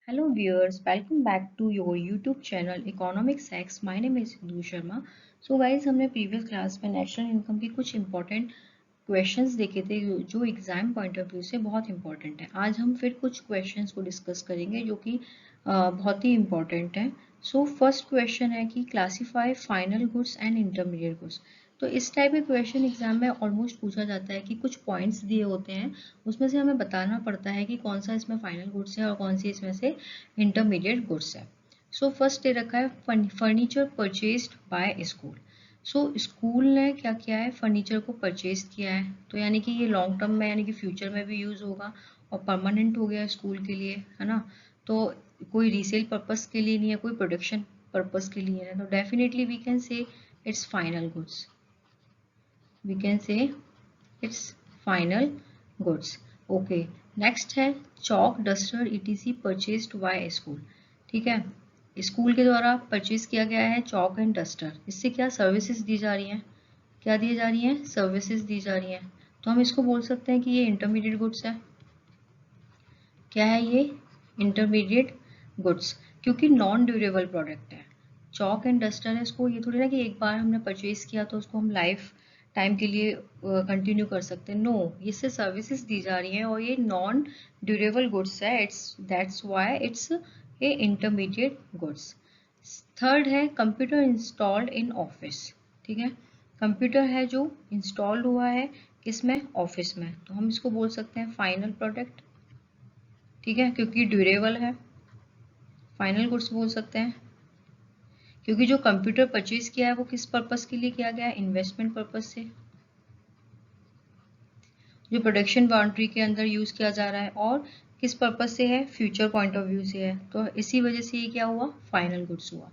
Hello viewers, welcome back to your YouTube channel Economics Hacks. My name is Hindu Sharma. So guys, हमने previous class में national income के कुछ important questions देखे थे जो exam point of view से बहुत इंपॉर्टेंट है। आज हम फिर कुछ क्वेश्चंस को डिस्कस करेंगे जो कि बहुत ही इंपॉर्टेंट है। सो फर्स्ट क्वेश्चन है कि classify final goods and intermediate goods. तो इस टाइप के क्वेश्चन एग्जाम में ऑलमोस्ट पूछा जाता है कि कुछ पॉइंट्स दिए होते हैं, उसमें से हमें बताना पड़ता है कि कौन सा इसमें फाइनल गुड्स है और कौन सी इसमें से इंटरमीडिएट गुड्स है। सो फर्स्ट दे रखा है furniture purchased bye school. So school ने क्या किया है, फर्नीचर को परचेज किया है, तो यानी कि ये लॉन्ग टर्म में यानी कि फ्यूचर में भी यूज होगा और परमानेंट हो गया स्कूल के लिए, है ना। तो कोई रीसेल पर्पस के लिए नहीं है, कोई प्रोडक्शन पर्पस के लिए है, तो definitely we can say it's final goods. we can say it's final goods. Okay, next है chalk duster etc purchased by school। ठीक है, स्कूल के द्वारा परचेज किया गया है चॉक एंड डस्टर। इससे क्या सर्विसेज दी जा रही हैं, क्या दी जा रही हैं, सर्विसेज दी जा रही हैं। तो हम इसको बोल सकते हैं कि ये इंटरमीडिएट गुड्स है। क्या है ये, इंटरमीडिएट गुड्स, क्योंकि नॉन ड्यूरेबल प्रोडक्ट है। चॉक एंड डस्टर है, इसको ये थोड़ी ना कि एक बार हमने परचेज किया तो उसको हम लाइफ टाइम के लिए कंटिन्यू कर सकते हैं। नो, इससे सर्विसेज दी जा रही हैं और ये नॉन ड्यूरेबल गुड्स है। It's that's why it's A intermediate goods. Third है कंप्यूटर इंस्टॉल्ड इन ऑफिस। ठीक है, कंप्यूटर है जो इंस्टॉल्ड हुआ है किसमें, ऑफिस में, तो हम इसको बोल सकते हैं फाइनल प्रोडक्ट। ठीक है, क्योंकि ड्यूरेबल है, फाइनल गुड्स बोल सकते हैं। क्योंकि जो कंप्यूटर परचेज किया है वो किस पर्पस के लिए किया गया है, इन्वेस्टमेंट पर्पस से। जो प्रोडक्शन बाउंड्री के अंदर यूज किया जा रहा है और किस पर्पस से है, फ्यूचर पॉइंट ऑफ व्यू से है, तो इसी वजह से ये क्या हुआ, फाइनल गुड्स हुआ।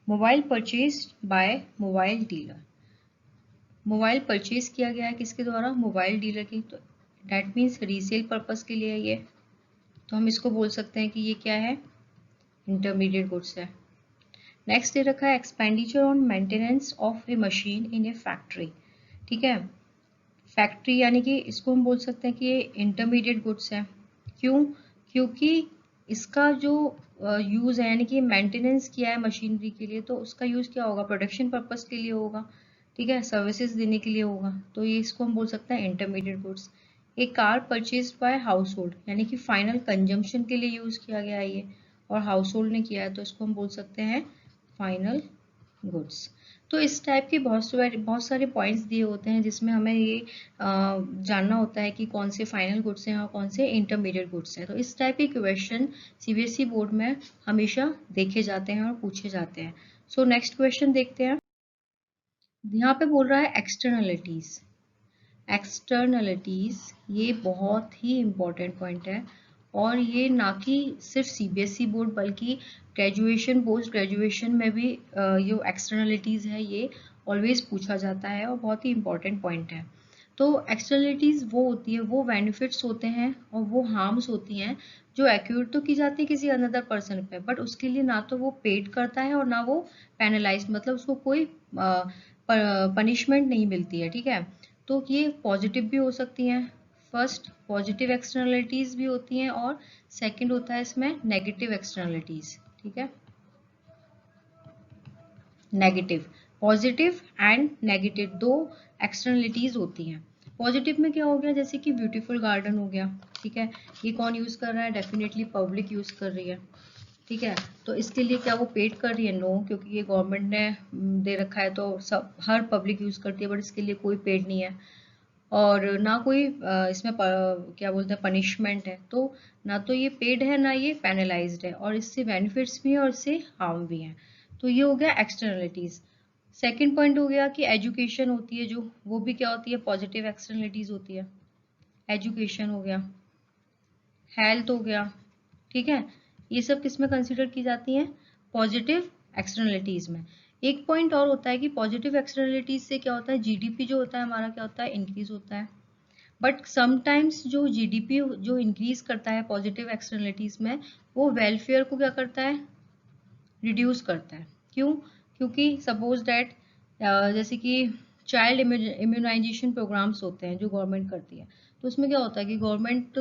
Mobile purchase by mobile dealer. Mobile purchase किया गया है किसके द्वारा, मोबाइल डीलर की, तो दैट मीन्स रीसेल पर्पस के लिए है ये, तो हम इसको बोल सकते हैं कि ये क्या है, इंटरमीडिएट गुड्स है। नेक्स्ट दे रखा है expenditure on maintenance of A machine in A factory. ठीक है, फैक्ट्री यानी कि इसको हम बोल सकते हैं कि ये इंटरमीडिएट गुड्स है। क्यों, क्योंकि इसका जो यूज़ है यानी कि मेंटेनेंस किया है मशीनरी के लिए, तो उसका यूज़ क्या होगा, प्रोडक्शन पर्पस के लिए होगा। ठीक है, सर्विसेज देने के लिए होगा, तो ये इसको हम बोल सकते हैं इंटरमीडिएट गुड्स। एक car purchase by house hold, यानी कि फाइनल कंजम्पशन के लिए यूज़ किया गया है ये, और हाउस होल्ड ने किया है, तो इसको हम बोल सकते हैं फाइनल गुड्स। तो इस टाइप के बहुत सारे पॉइंट्स दिए होते हैं जिसमें हमें ये जानना होता है कि कौन से फाइनल गुड्स हैं और कौन से इंटरमीडिएट गुड्स हैं। तो इस टाइप के क्वेश्चन सीबीएसई बोर्ड में हमेशा देखे जाते हैं और पूछे जाते हैं। सो नेक्स्ट क्वेश्चन देखते हैं। यहाँ पे बोल रहा है एक्सटर्नलिटीज। एक्सटर्नलिटीज ये बहुत ही इम्पोर्टेंट पॉइंट है, और ये ना कि सिर्फ सीबीएसई बोर्ड बल्कि ग्रेजुएशन पोस्ट ग्रेजुएशन में भी जो एक्सटर्नलिटीज़ है ये ऑलवेज पूछा जाता है और बहुत ही इम्पोर्टेंट पॉइंट है। तो एक्सटर्नलिटीज़ वो होती है, वो बेनिफिट्स होते हैं और वो हार्म्स होती हैं जो एक्यूट तो की जाती है किसी अनदर पर्सन पे, बट उसके लिए ना तो वो पेड करता है और ना वो पेनलाइज, मतलब उसको कोई पनिशमेंट नहीं मिलती है। ठीक है, तो ये पॉजिटिव भी हो सकती हैं, फर्स्ट पॉजिटिव एक्सटर्नलिटीज भी होती हैं, और सेकंड होता है इसमें नेगेटिव एक्सटर्नलिटीज। ठीक है, नेगेटिव, पॉजिटिव एंड नेगेटिव दो एक्सटर्नलिटीज होती हैं। पॉजिटिव में क्या हो गया, जैसे कि ब्यूटीफुल गार्डन हो गया। ठीक है, ये कौन यूज कर रहा है, डेफिनेटली पब्लिक यूज कर रही है। ठीक है, तो इसके लिए क्या वो पेड कर रही है, नो, क्योंकि ये गवर्नमेंट ने दे रखा है तो सब हर पब्लिक यूज करती है, बट इसके लिए कोई पेड नहीं है और ना कोई इसमें क्या बोलते हैं पनिशमेंट है। तो ना तो ये पेड है ना ये पेनलाइज्ड है, और इससे बेनिफिट्स भी हैं और इससे हार्म भी हैं। तो ये हो गया एक्सटर्नलिटीज। सेकंड पॉइंट हो गया कि एजुकेशन होती है जो, वो भी क्या होती है, पॉजिटिव एक्सटर्नलिटीज होती है। एजुकेशन हो गया, हेल्थ हो गया। ठीक है, ये सब किस में कंसिडर की जाती हैं, पॉजिटिव एक्सटर्नलिटीज में। एक पॉइंट और होता है कि पॉजिटिव एक्सटर्नलिटीज से क्या होता है, जीडीपी जो होता है हमारा क्या होता है, इंक्रीज होता है। बट समटाइम्स जो जीडीपी जो इंक्रीज करता है पॉजिटिव एक्सटर्नलिटीज में, वो वेलफेयर को क्या करता है, रिड्यूस करता है। क्यों, क्योंकि सपोज दैट जैसे कि चाइल्ड इम्यूनाइजेशन प्रोग्राम्स होते हैं जो गवर्नमेंट करती है, तो उसमें क्या होता है कि गवर्नमेंट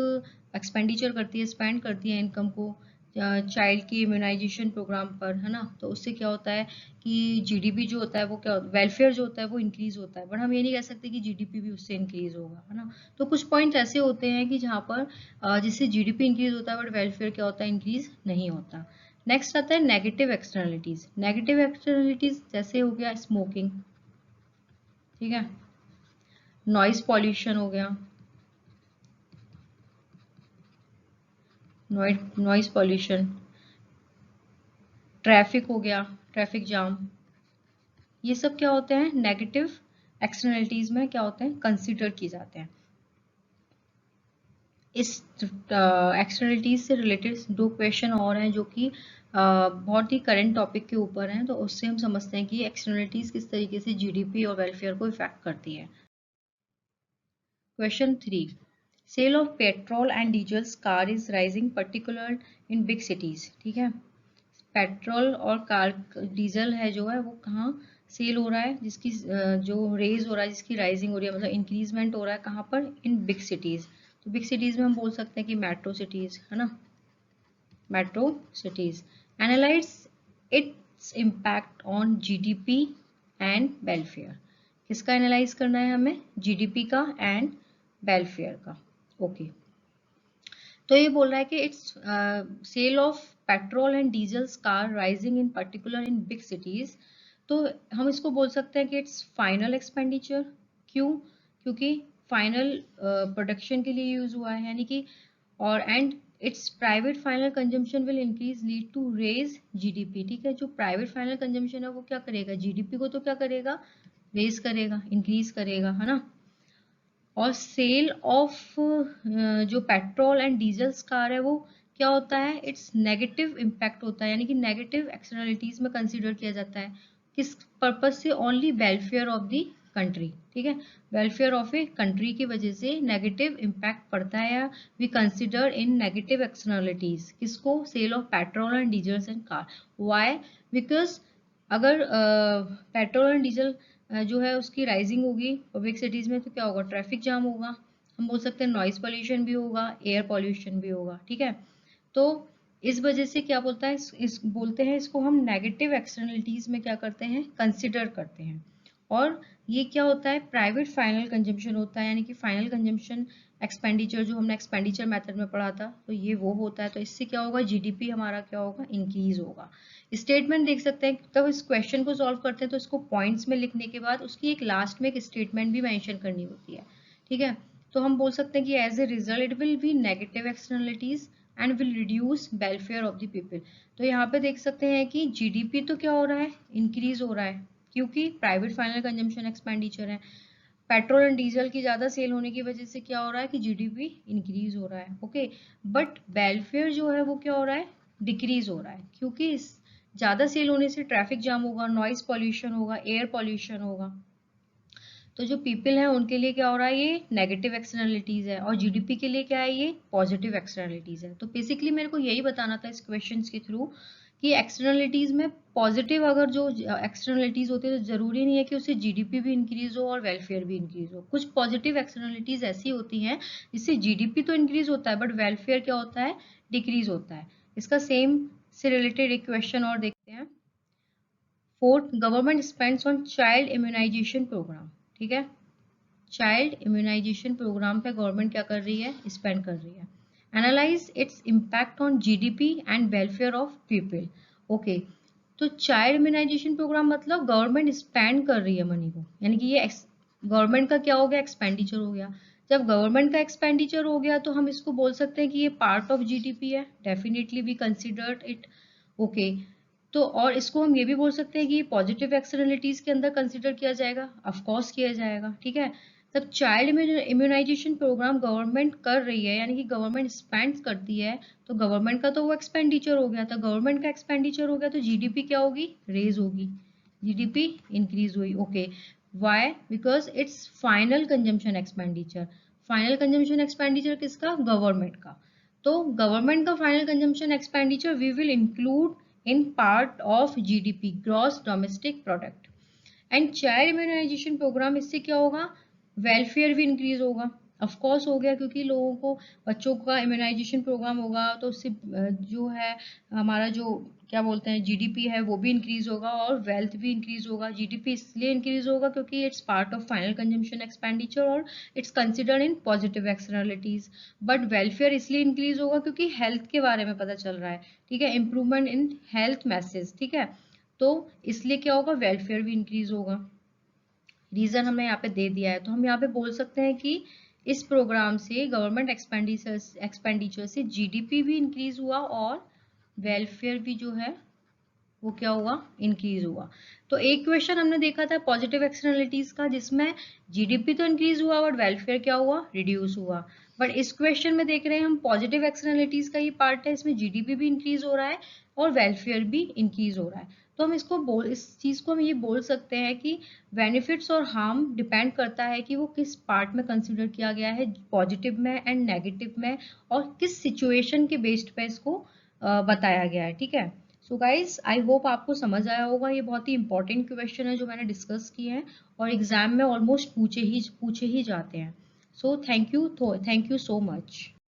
एक्सपेंडिचर करती है, स्पेंड करती है इनकम को चाइल्ड की इम्यूनाइजेशन प्रोग्राम पर, है ना। तो उससे क्या होता है कि जीडीपी जो होता है वो क्या, वेलफेयर जो होता है वो इंक्रीज होता है, बट हम ये नहीं कह सकते कि जीडीपी भी उससे इंक्रीज होगा, है ना। तो कुछ पॉइंट ऐसे होते हैं कि जहाँ पर जिससे जीडीपी इंक्रीज होता है बट वेलफेयर क्या होता है, इंक्रीज नहीं होता। नेक्स्ट आता है नेगेटिव एक्सटर्नलिटीज। नेगेटिव एक्सटर्नलिटीज जैसे हो गया स्मोकिंग, ठीक है, नॉइस पॉल्यूशन हो गया, नॉइस पॉल्यूशन, ट्रैफिक हो गया, ट्रैफिक जाम, ये सब क्या होते हैं, नेगेटिव एक्सटर्नलिटीज में क्या होते हैं, कंसीडर किए जाते हैं। इस एक्सटर्नलिटीज से रिलेटेड दो क्वेश्चन और हैं जो कि बहुत ही करंट टॉपिक के ऊपर हैं, तो उससे हम समझते हैं कि एक्सटर्नलिटीज किस तरीके से जीडीपी और वेलफेयर को इफेक्ट करती है। Question 3, sale of petrol and diesel car is rising particular in big cities, ठीक है। पेट्रोल और कार डीजल है जो है वो कहाँ सेल हो रहा है, जिसकी जो रेज हो रहा है, जिसकी राइजिंग हो रही है, मतलब इंक्रीजमेंट हो रहा है कहाँ पर, इन बिग सिटीज। तो बिग सिटीज में हम बोल सकते हैं कि मेट्रो सिटीज, है ना, metro cities. Analyse its impact on GDP and welfare. किसका एनालाइज करना है हमें, जीडीपी का एंड वेलफेयर का। ओके, तो ये बोल रहा है कि it's sale of petrol and diesel car rising in particular in big cities. तो हम इसको बोल सकते हैं कि इट्स फाइनल एक्सपेंडिचर। क्यों, क्योंकि फाइनल प्रोडक्शन के लिए यूज हुआ है, यानी कि, और and it's private final consumption will increase lead to raise GDP, ठीक है। जो प्राइवेट फाइनल कंजम्पशन है वो क्या करेगा, जीडीपी को तो क्या करेगा, रेज करेगा, इंक्रीज करेगा, है ना। और सेल ऑफ जो पेट्रोल एंड डीजल कार है वो क्या होता है, इट्स नेगेटिव इम्पैक्ट होता है, यानी कि नेगेटिव एक्सटर्नलिटीज में कंसीडर किया जाता है। किस पर्पज से, only welfare of the country, ठीक है, वेलफेयर ऑफ ए कंट्री की वजह से नेगेटिव इम्पैक्ट पड़ता है, या we consider in negative externalities किसको, sale of petrol and diesel and car. Why, because अगर पेट्रोल एंड डीजल जो है उसकी राइजिंग होगी पब्लिक सिटीज में, तो क्या होगा, ट्रैफिक जाम होगा, हम बोल सकते हैं नॉइस पॉल्यूशन भी होगा, एयर पॉल्यूशन भी होगा, ठीक है। तो इस वजह से क्या बोलता है, इस बोलते हैं इसको हम नेगेटिव एक्सटर्नलिटीज में क्या करते हैं, कंसिडर करते हैं। और ये क्या होता है, प्राइवेट फाइनल कंजम्पशन होता है, यानी कि फाइनल कंजम्पशन एक्सपेंडिचर जो हमने एक्सपेंडिचर मेथड में पढ़ा था, तो ये वो होता है। तो इससे क्या होगा, जीडीपी हमारा क्या होगा, इंक्रीज होगा। स्टेटमेंट देख सकते हैं, तब इस क्वेश्चन को सॉल्व करते हैं तो इसको पॉइंट्स में लिखने के बाद उसकी एक लास्ट में एक स्टेटमेंट भी मेंशन करनी होती है, ठीक है। तो हम बोल सकते हैं कि as a result it will be negative externalities and will reduce welfare of the people. तो यहाँ पे देख सकते हैं कि जीडीपी तो क्या हो रहा है, इंक्रीज हो रहा है, क्योंकि प्राइवेट फाइनल कंजम्पशन एक्सपेंडिचर है। पेट्रोल एंड डीजल की ज्यादा सेल होने की वजह से क्या हो रहा है कि जीडीपी इंक्रीज हो रहा है, ओके। बट वेलफेयर जो है वो क्या हो रहा है, डिक्रीज हो रहा है, क्योंकि इस ज्यादा सेल होने से ट्रैफिक जाम होगा, नॉइस पॉल्यूशन होगा, एयर पॉल्यूशन होगा। तो जो पीपल है उनके लिए क्या हो रहा है, ये नेगेटिव एक्सटर्नलिटीज है, और जीडीपी के लिए क्या है, ये पॉजिटिव एक्सटर्नलिटीज है। तो बेसिकली मेरे को यही बताना था इस क्वेश्चंस के थ्रू कि एक्सटर्नलिटीज में पॉजिटिव अगर जो एक्सटर्नलिटीज होती है तो जरूरी नहीं है कि उससे जीडीपी भी इंक्रीज हो और वेलफेयर भी इंक्रीज हो। कुछ पॉजिटिव एक्सटर्नलिटीज ऐसी होती हैं जिससे जीडीपी तो इंक्रीज होता है बट वेलफेयर क्या होता है, डिक्रीज होता है। इसका सेम से रिलेटेड एक क्वेश्चन और देखते हैं। Fourth, government spends on child immunization programme, ठीक है। चाइल्ड इम्यूनाइजेशन प्रोग्राम पे गवर्नमेंट क्या कर रही है, स्पेंड कर रही है। Analyse its impact on GDP and welfare of people, okay. तो चाइल्ड इम्यूनाइजेशन प्रोग्राम मतलब गवर्नमेंट स्पेंड कर रही है मनी को, यानी कि ये गवर्नमेंट का क्या हो गया, एक्सपेंडिचर हो गया। जब गवर्नमेंट का एक्सपेंडिचर हो गया तो हम इसको बोल सकते हैं कि ये पार्ट ऑफ जीडीपी है, definitely we considered it, okay. तो और इसको हम ये भी बोल सकते हैं कि पॉजिटिव एक्सटर्नलिटीज के अंदर कंसिडर किया जाएगा, ऑफ कोर्स किया जाएगा, ठीक है। तब चाइल्ड इम्यूनाइजेशन प्रोग्राम गवर्नमेंट कर रही है, यानी कि गवर्नमेंट स्पेंड करती है, तो गवर्नमेंट का तो वो एक्सपेंडिचर हो गया, तो गवर्नमेंट का एक्सपेंडिचर हो गया तो जीडीपी क्या होगी, रेज होगी, जीडीपी इंक्रीज हुई, okay. Why, because it's final consumption expenditure. Final consumption expenditure किसका, गवर्नमेंट का। तो गवर्नमेंट का final consumption expenditure we will include in part of GDP, gross domestic product. And child immunization programme, इससे क्या होगा, welfare भी increase होगा, of course हो गया, क्योंकि लोगों को, बच्चों का इम्यूनाइजेशन प्रोग्राम होगा तो उससे जो है हमारा जो क्या बोलते हैं जीडीपी है वो भी इंक्रीज होगा और वेल्थ भी इंक्रीज होगा। जीडीपी इसलिए इंक्रीज होगा क्योंकि it's part of final consumption expenditure और it's considered in positive externalities. But welfare इसलिए इंक्रीज होगा क्योंकि हेल्थ के बारे में पता चल रहा है, ठीक है, इंप्रूवमेंट इन हेल्थ मैसेज, ठीक है, तो इसलिए क्या होगा, वेलफेयर भी इंक्रीज होगा। रीजन हमने यहाँ पे दे दिया है, तो हम यहाँ पे बोल सकते हैं कि इस प्रोग्राम से गवर्नमेंट एक्सपेंडिचर से जीडीपी भी इंक्रीज हुआ और वेलफेयर भी जो है वो क्या हुआ, इंक्रीज हुआ। तो एक क्वेश्चन हमने देखा था पॉजिटिव एक्सटर्नलिटीज का जिसमें जीडीपी तो इंक्रीज हुआ बट वेलफेयर क्या हुआ, रिड्यूस हुआ। बट इस क्वेश्चन में देख रहे हैं हम पॉजिटिव एक्सटर्नलिटीज का ही पार्ट है, इसमें जीडीपी भी इंक्रीज हो रहा है और वेलफेयर भी इंक्रीज हो रहा है। तो हम इस चीज को हम ये बोल सकते हैं कि बेनिफिट्स और हार्म डिपेंड करता है कि वो किस पार्ट में कंसिडर किया गया है, पॉजिटिव में एंड नेगेटिव में, और किस सिचुएशन के बेस्ड पे इसको बताया गया है, ठीक है। सो गाइज आई होप आपको समझ आया होगा, ये बहुत ही इंपॉर्टेंट क्वेश्चन है जो मैंने डिस्कस किए हैं और एग्जाम में ऑलमोस्ट पूछे ही जाते हैं। So thank you so much.